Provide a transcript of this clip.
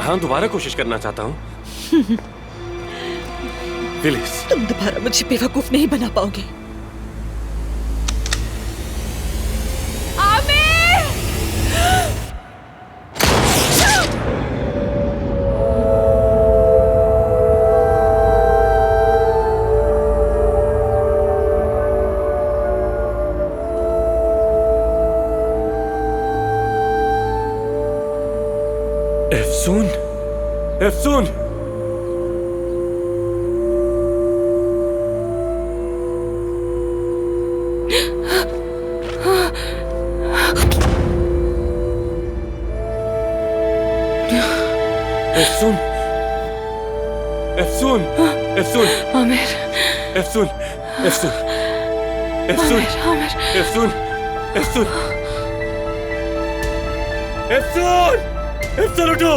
हाँ, दोबारा कोशिश करना चाहता हूँ। फिलिस, तुम दोबारा मुझे बेवकूफ नहीं बना पाओगे। एफसून, एफसून, एफसून, एफसून, एफसून, आमिर, एफसून, एफसून, एफसून, आमिर, एफसून, एफसून, एफसून, एफसून उठो।